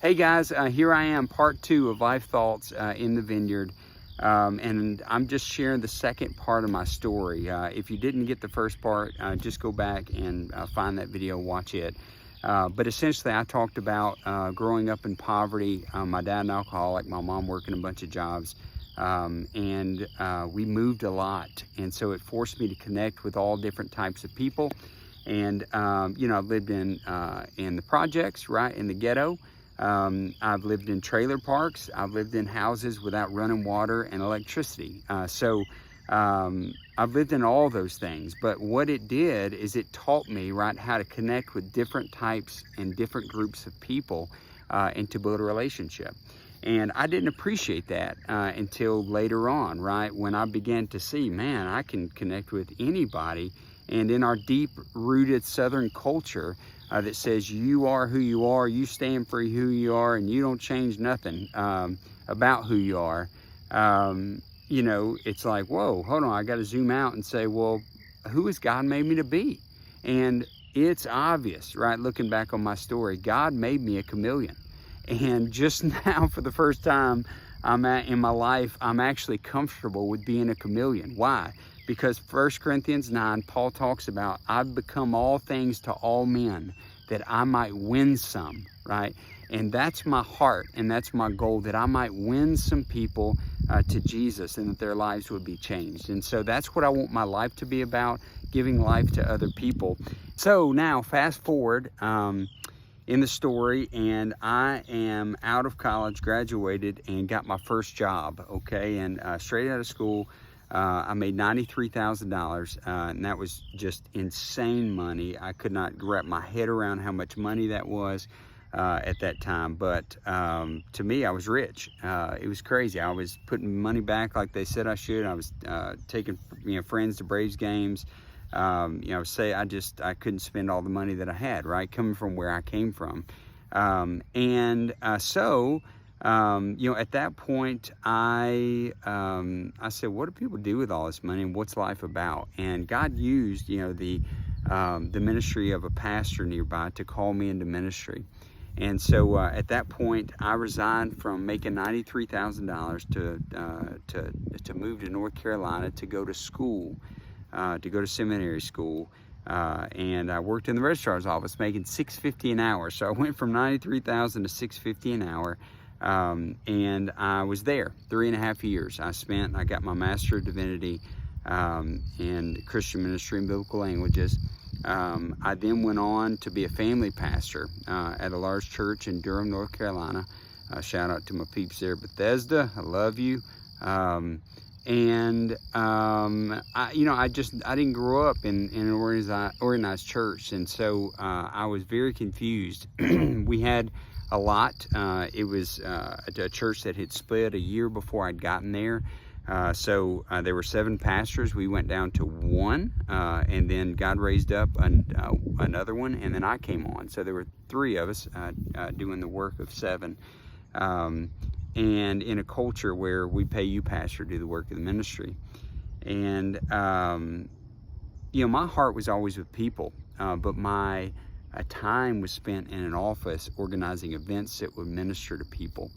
Hey guys, here I am, part 2 of Life Thoughts in the Vineyard. And I'm just sharing the second part of my story. If you didn't get the first part, just go back and find that video, watch it. But essentially, I talked about growing up in poverty, my dad an alcoholic, my mom working a bunch of jobs, and we moved a lot. And so it forced me to connect with all different types of people. And, I've lived in the projects, right, in the ghetto. I've lived in trailer parks. I've lived in houses without running water and electricity. I've lived in all those things, but what it did is it taught me, right, how to connect with different types and different groups of people and to build a relationship. And I didn't appreciate that until later on, right, when I began to see, man, I can connect with anybody. And in our deep-rooted Southern culture, that says you are who you are, you stand for who you are, and you don't change nothing about who you are. It's like, whoa, hold on, I got to zoom out and say, well, who has God made me to be? And it's obvious, right, looking back on my story, God made me a chameleon. And just now, for the first time in my life, I'm actually comfortable with being a chameleon. Why? Because 1 Corinthians 9, Paul talks about, I've become all things to all men that I might win some, right? And that's my heart and that's my goal, that I might win some people to Jesus and that their lives would be changed. And so that's what I want my life to be about, giving life to other people. So now fast forward in the story, and I am out of college, graduated, and got my first job, okay? And straight out of school, I made $93,000, and that was just insane money. I could not wrap my head around how much money that was at that time, but to me, I was rich. It was crazy. I was putting money back like they said I should. I was taking friends to Braves games. I couldn't spend all the money that I had, right, coming from where I came from. At that point, I said, what do people do with all this money, and what's life about? And God used, the ministry of a pastor nearby to call me into ministry. And so at that point, I resigned from making $93,000 to move to North Carolina to go to school, to go to seminary school. And I worked in the registrar's office making $6.50 an hour. So I went from $93,000 to $6.50 an hour. And I was there 3.5 years. I got my Master of Divinity in Christian Ministry and Biblical Languages. I then went on to be a family pastor at a large church in Durham, North Carolina. Shout out to my peeps there at Bethesda. I love you. I didn't grow up in an organized church, and so I was very confused. We had a lot. It was a church that had split a year before I'd gotten there. So there were 7 pastors. We went down to 1, and then God raised up another one, and then I came on. So there were 3 of us doing the work of 7. And in a culture where we pay you, pastor, to do the work of the ministry. And, my heart was always with people, but my time was spent in an office organizing events that would minister to people.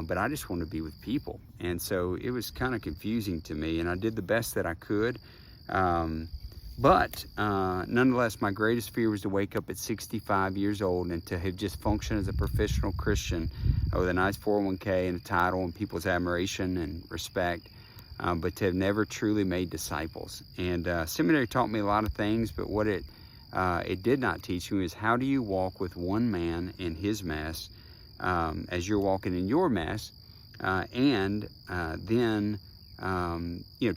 But I just wanted to be with people. And so it was kind of confusing to me, and I did the best that I could. But nonetheless, my greatest fear was to wake up at 65 years old and to have just functioned as a professional Christian with a nice 401k and a title and people's admiration and respect, but to have never truly made disciples. And seminary taught me a lot of things, but what it did not teach me is, how do you walk with one man in his mess as you're walking in your mess, and then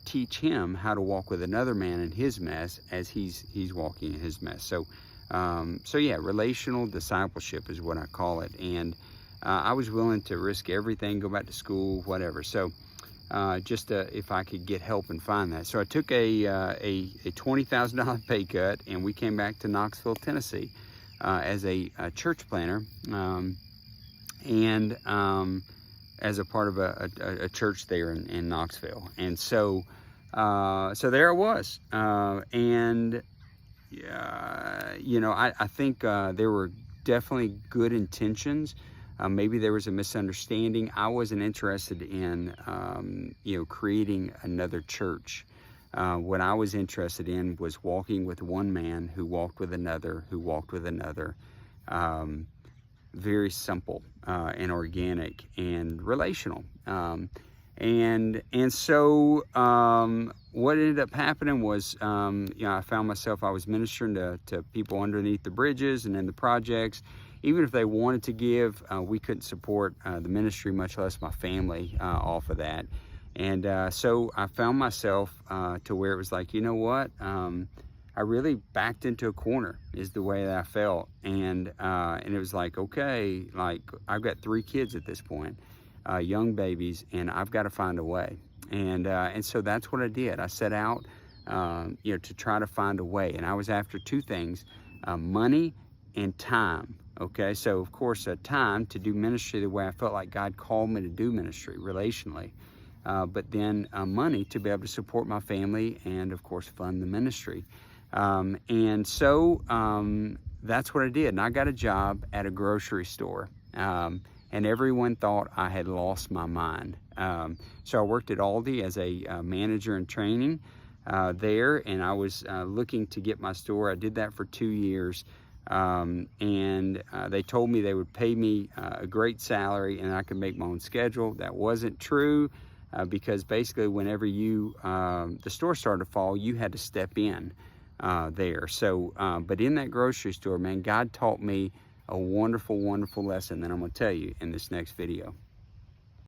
teach him how to walk with another man in his mess as he's walking in his mess. So relational discipleship is what I call it. And I was willing to risk everything, go back to school, whatever. So if I could get help and find that. So I took a $20,000 pay cut, and we came back to Knoxville, Tennessee, as a church planner, and as a part of a church there in Knoxville. And so there I was. I think there were definitely good intentions Maybe there was a misunderstanding. I wasn't interested in, creating another church. What I was interested in was walking with one man who walked with another, who walked with another. Very simple and organic and relational. So what ended up happening was, I found myself, I was ministering to people underneath the bridges and in the projects. Even if they wanted to give, we couldn't support the ministry, much less my family, off of that. And so I found myself to where it was like, you know what? I really backed into a corner is the way that I felt. And it was like, okay, like I've got 3 kids at this point, young babies, and I've got to find a way. And so that's what I did. I set out, to try to find a way. And I was after 2 things, money and time. Okay, so of course, time to do ministry the way I felt like God called me to do ministry relationally. But then money to be able to support my family and, of course, fund the ministry. So that's what I did. And I got a job at a grocery store. And everyone thought I had lost my mind. So I worked at Aldi as a manager in training there. And I was looking to get my store. I did that for 2 years. They told me they would pay me a great salary and I could make my own schedule. That wasn't true. Because basically whenever the store started to fall, you had to step in there. So, but in that grocery store, man, God taught me a wonderful, wonderful lesson that I'm going to tell you in this next video.